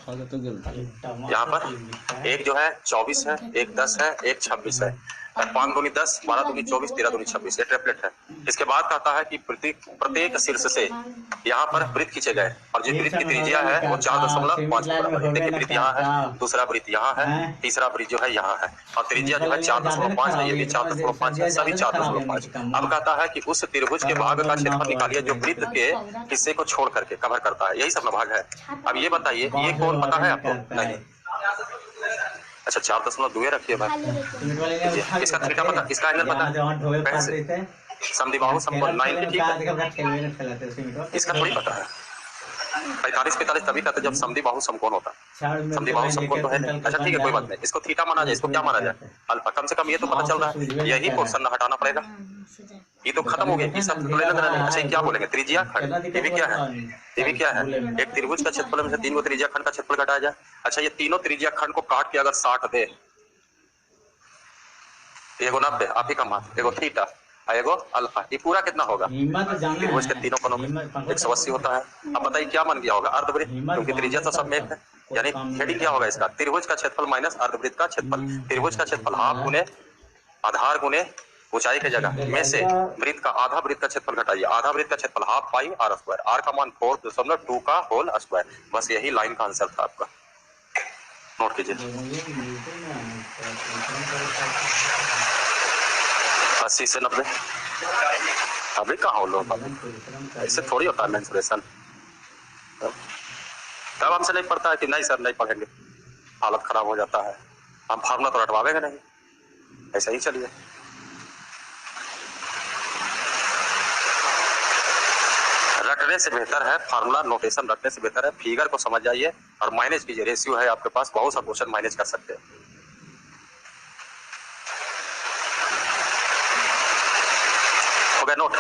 यहाँ पर एक जो है 24 है, एक 10 है, एक 26 है। 5 दूनी 10, 12 दूनी 24, 13 दूनी 26। ये ट्रिपलेट है। इसके बाद कहता है कि प्रत्येक शीर्ष से यहाँ पर वृत्त खींचे गए और जो वृत्त की त्रिज्या है वो 4.5 के बराबर है। देखिए वृत्त यहाँ है, दूसरा वृत्त यहाँ है, तीसरा वृत्त जो है यहाँ है और त्रिज्या जो है 4.5 है। ये भी 4.5 है, सभी 4.5। अब कहता है कि उस त्रिभुज के भाग का क्षेत्रफल निकालिए जो वृत्त के हिस्से को छोड़ करके कवर करता है। यही सब भाग है। अब ये बताइए ये कौन पता है आपको? नहीं। अच्छा 4.2 रखिए भाई। इसका थीटा पता, इसका एंगल पता, समद्विबाहु समकोण 90 ठीक है। इसका थोड़ी पता है। 45 45 तभी कहते जब समद्वि बाहु समकोण होता है। समद्वि बाहु समकोण तो है नहीं। अच्छा ठीक है, कोई बात नहीं, इसको थीटा माना जाए, इसको क्या माना जाए, अल्फा। कम से कम ये तो पता चल रहा है, यही क्वेश्चन हटाना पड़ेगा, ये तो खत्म हो गया, ये सब तो लेना देना नहीं। अच्छा क्या बोलेंगे, त्रिज्या खंड, ये भी क्या है, ये भी क्या है, एक त्रिभुज का क्षेत्रफल में से 3 गो त्रिज्या खंड का क्षेत्रफल घटाया जाए। अच्छा ये तीनों त्रिज्या खंड को काट के अगर 60 दे, एगो 90 आप ही का मान, एगो थीटा, एगो अल्फा, ये पूरा कितना होगा, त्रिभुज के तीनों कोनों में 180 होता है। अब बताइए क्या मान गया होगा, अर्धवृत्त, क्योंकि त्रिज्या तो सब में एक है। यानी हेडिंग क्या होगा इसका, त्रिभुज का क्षेत्रफल माइनस अर्धवृत्त का क्षेत्रफल। त्रिभुज का क्षेत्रफल हाफ गुने आधार गुने ऊंचाई के जगह में से वृत्त का आधा वृत्त का क्षेत्रफल घटाइए। आधा वृत्त का क्षेत्रफल half pi R square, R का मान 4.2 का होल स्क्वायर। बस यही लाइन का आंसर था आपका, नोट कीजिए। 80 से 90 अभी कहाँ हो लोग, ऐसे थोड़ी होता है मेंसुरेशन। तब हमसे नहीं पढ़ता है कि नहीं सर नहीं पढ़ेंगे, हालत खराब हो जाता है, हम फार्मूला तो रटवावेंगे नहीं, ऐसा ही चलिए। रटने से बेहतर है फार्मूला, नोटेशन रटने से बेहतर है फिगर को समझ जाइए और मैनेज कीजिए। रेशियो है आपके पास, बहुत सा क्वेश्चन मैनेज कर सकते हैं। हो गया नोट,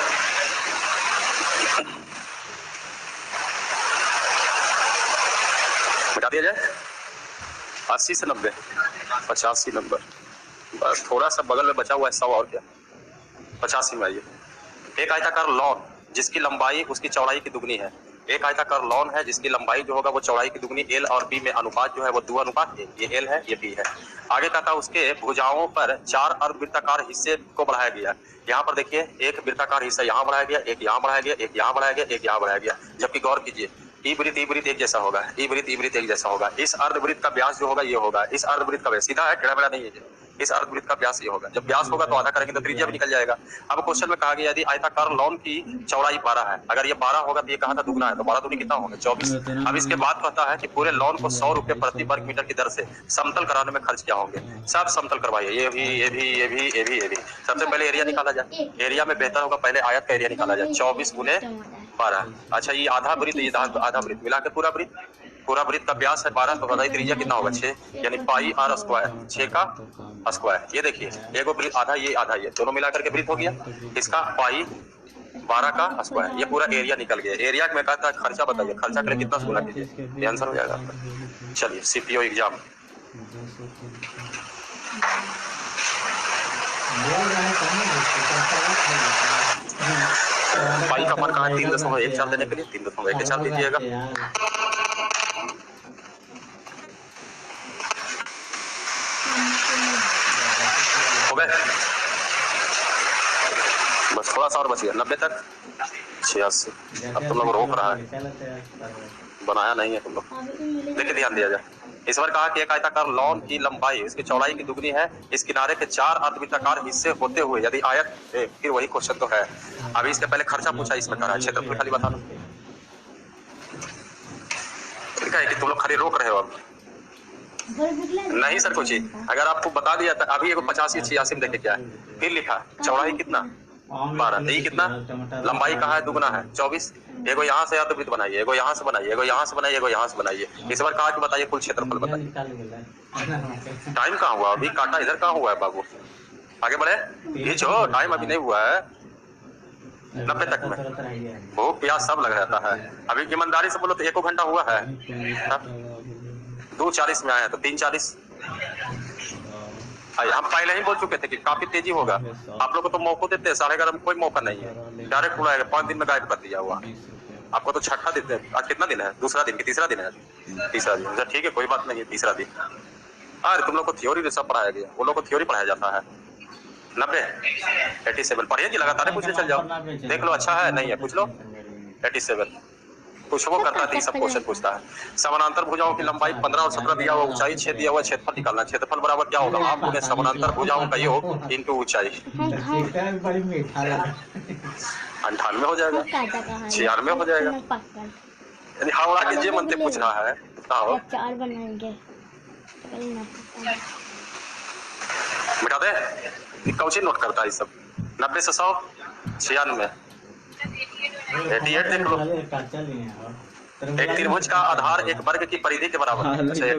मिटा दिया जाए। 80 से 90 85 नंबर, बस थोड़ा सा बगल में बचा हुआ है 100 और क्या, 85 में आइए। एक आयताकार लॉन जिसकी लंबाई उसकी चौड़ाई की दुगनी है, एक आयताकार लॉन है जिसकी लंबाई जो होगा वो चौड़ाई की दुगनी, एल और बी में अनुपात जो है वो 2:1, ये एल है ये बी है। आगे कहता है उसके भुजाओं पर 4 अर्धवृत्ताकार हिस्से को बढ़ाया गया। यहाँ पर देखिए एक वृत्ताकार हिस्सा यहाँ बढ़ाया गया, एक यहाँ बढ़ाया गया, एक यहाँ बढ़ाया गया, एक यहाँ बढ़ाया गया। जबकि गौर कीजिए ई वृत्त एक जैसा होगा, ई वृत्त एक जैसा होगा। इस अर्धवृत्त का व्यास जो होगा ये होगा, इस अर्धवृत्त का व्यास सीधा है, टेढ़ा मेढ़ा नहीं है। इस अर्धवृत्त का व्यास ये होगा, जब व्यास होगा तो आधा करेंगे तो त्रिज्या भी निकल जाएगा। अब क्वेश्चन में कहा गया यदि आयताकार लॉन की चौड़ाई 12 है, अगर ये 12 होगा तो ये कहा था दुगना है, तो 12 दूनी कितना होगा 24। अब इसके बाद कहता है कि पूरे लॉन को 100 रुपए प्रति वर्ग मीटर की दर से समतल कराने में खर्च क्या होंगे। सब समतल करवाइए, ये भी ये भी ये भी ये भी ये भी। सबसे पहले एरिया निकाला जाए, एरिया में बेहतर होगा पहले आयत का एरिया निकाला जाए, 24 गुने 12। अच्छा ये आधा वृत्त, ये आधा वृत्त मिला के पूरा वृत्त का व्यास है 12, तो बताइए त्रिज्या कितना होगा 6, यानी पाई आर स्क्वायर, 6 का स्क्वायर। ये देखिए एगो वृत्त आधा ये दोनों मिला करके वृत्त हो गया, इसका पाई 12 का स्क्वायर। ये पूरा एरिया निकल गया। एरिया में कहता है खर्चा बताइए, खर्चा के लिए कितना गुना कीजिए, ये आंसर हो जाएगा आपका। चलिए सीपीओ एग्जाम, पाई का मान कहा है 3.14 देने के लिए 3.14 दीजिएगा। हो गए, बस थोड़ा सा और बच गया 90 तक 86। अब तुम लोग रोक रहा है, बनाया नहीं है तुम लोग, देखिए ध्यान दिया जाए। इस बार कहा कि एक आयताकार लॉन की लंबाई इसकी चौड़ाई की दुगनी है, इस किनारे के 4 अर्धवृत्ताकार हिस्से होते हुए यदि आयत, फिर वही क्वेश्चन तो है। अभी इसके पहले खर्चा पूछा, इसमें कह रहा है क्षेत्रफल खाली बताना। ठीक है कि तुम लोग खाली रोक रहे हो। अब नहीं सर कुछ ही, अगर आपको बता दिया था अभी एगो 85 86 में देखे क्या है, फिर लिखा चौड़ाई कितना 12, तो ये कितना लंबाई कहा है दुगना है 24। एगो यहाँ से अर्धवृत्त बनाइए, एगो यहाँ से बनाइए, एगो यहाँ से बनाइए, एगो यहाँ से बनाइए। इस बार कहा कि बताइए कुल क्षेत्रफल बताइए। टाइम कहाँ हुआ अभी, काटा इधर कहाँ हुआ है बाबू, आगे बढ़े खींचो, टाइम अभी नहीं हुआ है। 90 तक में भूख प्यास सब लग रहता है। अभी ईमानदारी से बोलो तो 1 घंटा हुआ है, 2:40 में आए हैं तो 3:40। हम पहले ही बोल चुके थे कि काफी तेजी होगा, आप लोग को तो मौका देते हैं, 11:30 में कोई मौका नहीं है, डायरेक्ट बुलाएगा, 5 दिन में गायब कर दिया हुआ। आपको तो छठा देते हैं, आज कितना दिन है, दूसरा दिन कि तीसरा दिन है, तीसरा दिन। अच्छा ठीक है कोई बात नहीं, तीसरा दिन। अरे तुम लोग को थ्योरी सब पढ़ाया गया, वो लोग को थ्योरी पढ़ाया जाता है। 90 87 पढ़िए जी, लगातार पूछने चल जाओ, देख लो अच्छा है नहीं है पूछ लो। 87 कुछ वो करता है, सब क्वेश्चन पूछता है। समानांतर भुजाओं की लंबाई 15 और 17 दिया हुआ, ऊंचाई 6 दिया हुआ, क्षेत्रफल निकालना। क्षेत्रफल बराबर क्या होगा, आप बोले समानांतर भुजाओं का योग इनटू ऊंचाई। 98 हो जाएगा, 96 हो जाएगा। यानी हावड़ा के जे मनते पूछ रहा है, मिटा दे कौची नोट करता है सब। 90 से 100 96 88 देख लो, एक त्रिभुज का आधार एक वर्ग की परिधि के बराबर। अच्छा ये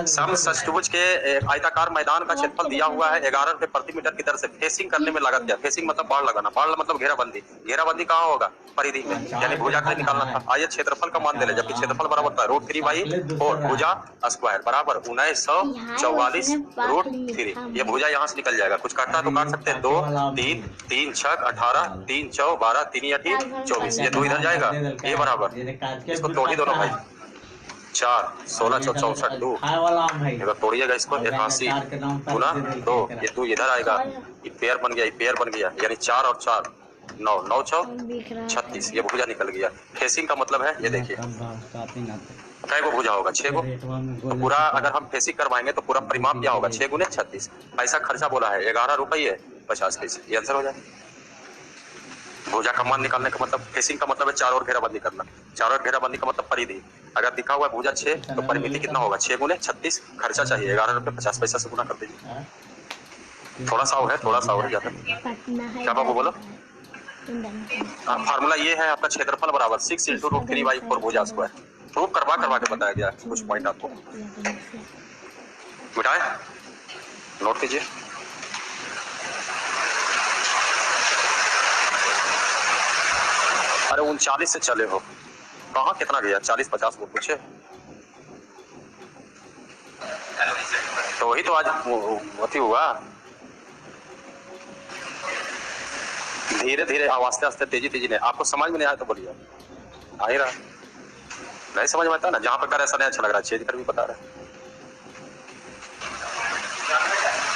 समष्टभुज के आयताकार मैदान का क्षेत्रफल दिया हुआ है 11 रुपए प्रति मीटर की दर से। फेसिंग करने में लागत क्या? फेसिंग मतलब बाढ़ लगाना, बाढ़ मतलब घेराबंदी। घेराबंदी कहाँ होगा? परिधि में, यानी भुजा का निकालना था। आइए क्षेत्रफल का मान दे ले, जबकि क्षेत्रफल बराबर होता है √3/4 भुजा स्क्वायर बराबर 1944 ये भुजा यहाँ से निकल जाएगा। कुछ काटना तो काट सकते हैं। 2 3 3 6 18 3 4 12 3 8 24 ये 2 इधर जाएगा, ये बराबर इसको तोड़ी दोनों भाई। 4 16 64 2 इधर तोड़िएगा इसको 81 गुना 2 ये 2 इधर आएगा, ये पेयर बन गया, ये पेयर बन गया, यानी 4 और 4 9 9 6 36 ये भुजा निकल गया। फेसिंग का मतलब है ये देखिए कै को भुजा होगा? 6 को। तो पूरा अगर हम फेसिंग करवाएंगे तो पूरा परिमाप क्या होगा? 6 गुने 36। पैसा खर्चा बोला है 11 रुपये 50 पैसे, ये आंसर हो जाए। भुजा का मान निकालने का मतलब, फेसिंग का मतलब है चारों ओर घेराबंदी करना, चारों ओर घेराबंदी का मतलब परिधि। अगर दिखा हुआ है भुजा 6 तो परिमिति कितना होगा? 6 गुने 36। खर्चा चाहिए 11 रुपये 50 पैसा से गुना कर दीजिए। थोड़ा सा है, थोड़ा सा और ज्यादा। क्या बाबू बोलो? फार्मूला ये है आपका क्षेत्रफल बराबर 6 × √3/4 भुजा स्क्वायर। प्रूव करवा के बताया गया कुछ पॉइंट आपको। मिटाए नोट कीजिए। अरे 39 से चले हो, कहाँ कितना गया? 40 50 वो पूछे तो वही तो आज अति हुआ। धीरे धीरे आस्ते आस्ते तेजी तेजी ने आपको समझ में नहीं आया तो बोलिए, आ ही रहा। नहीं समझ में आता ना, जहाँ पर कर ऐसा नहीं अच्छा लग रहा, चेंज कर भी बता रहा है।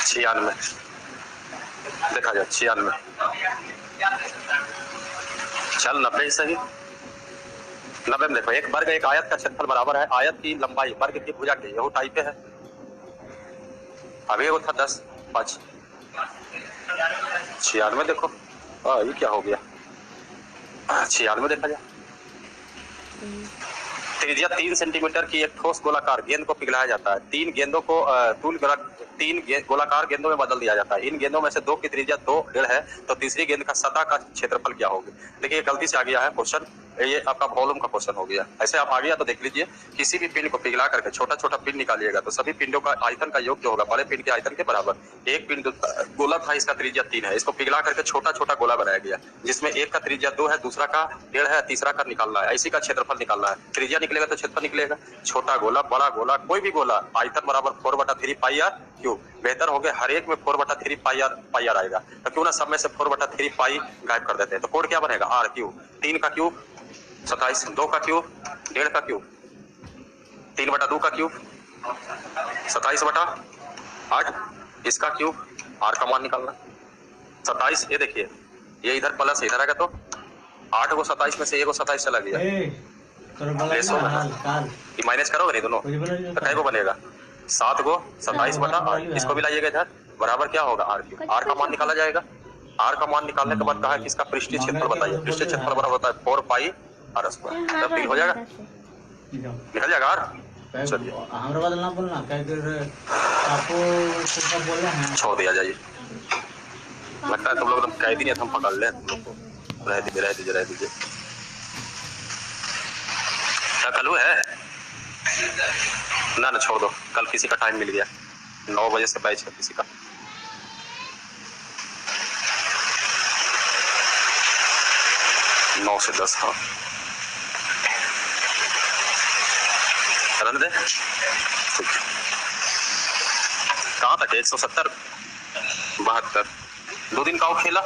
96 देखा जाए 96 चल 90 सही। 90 में देखो एक वर्ग एक आयत का क्षेत्रफल बराबर है आयत की लंबाई वर्ग की भुजा के, यही टाइप है। अभी वो था 10 5 96 देखो ये क्या हो गया? 96 देखा जाए। त्रिज्या 3 सेंटीमीटर की एक ठोस गोलाकार गेंद को पिघलाया जाता है। 3 गेंदों को गोलाकार गेंदों में बदल दिया जाता है। इन गेंदों में से 2 की त्रिज्या 2 1.5 है, तो तीसरी गेंद का सतह का क्षेत्रफल क्या होगी? देखिए गलती से आ गया है क्वेश्चन, ये आपका वॉल्यूम का क्वेश्चन हो गया। ऐसे आप आ गया तो देख लीजिए, किसी भी पिंड को पिघला करके छोटा छोटा पिंड निकालिएगा तो सभी पिंडों का आयतन का योग जो होगा बड़े पिंड के आयतन के बराबर। एक पिंड गोला था, इसका त्रिज्या 3 है, इसको पिघला करके छोटा छोटा गोला बनाया गया, जिसमें एक का त्रिज्या 2 है, दूसरा का 1.5 है, तीसरा का निकालना है। इसी का क्षेत्रफल निकालना है। त्रिज्या निकलेगा तो क्षेत्रफल निकलेगा। छोटा गोला बड़ा गोला कोई भी गोला आयतन बराबर 4/3πr3। बेहतर हो गया हर एक में 4/3πr आएगा, तो क्यों ना सब में से 4/3π गायब कर देते हैं। तो कोड क्या बनेगा? r3। 3 का क्यूब 27, 2 का क्यूब 1.5 का क्यूब 3/2 का क्यूब 27/8 इसका क्यूब। r का मान निकालना 27। ये देखिए ये इधर प्लस इधर आएगा तो 8 को 27 में से 1 को 27 चला गया। माइनस करोगे नहीं दोनों तो क्या को बनेगा? 7 को 27/8 इसको भी लाइएगा इधर बराबर क्या होगा? r3। r का मान निकाला जाएगा। r का मान निकालने के बाद कहा कि इसका पृष्ठीय क्षेत्रफल बताइए। पृष्ठीय क्षेत्रफल बराबर होता है 4πr²। तब ठीक हो जाएगा, निकल जाएगा r। चलिए छोड़ दिया जाइए, लगता है तुम लोग कैदी नहीं, हम पकड़ लें तुम लोग को। रह दीजिए क्या कल है ना छोड़ दो। कल किसी का टाइम मिल गया 9 बजे से बैच है किसी का। नौ से 10 हाँ रन दे। कहाँ तक है? 170 72 2 दिन का खेला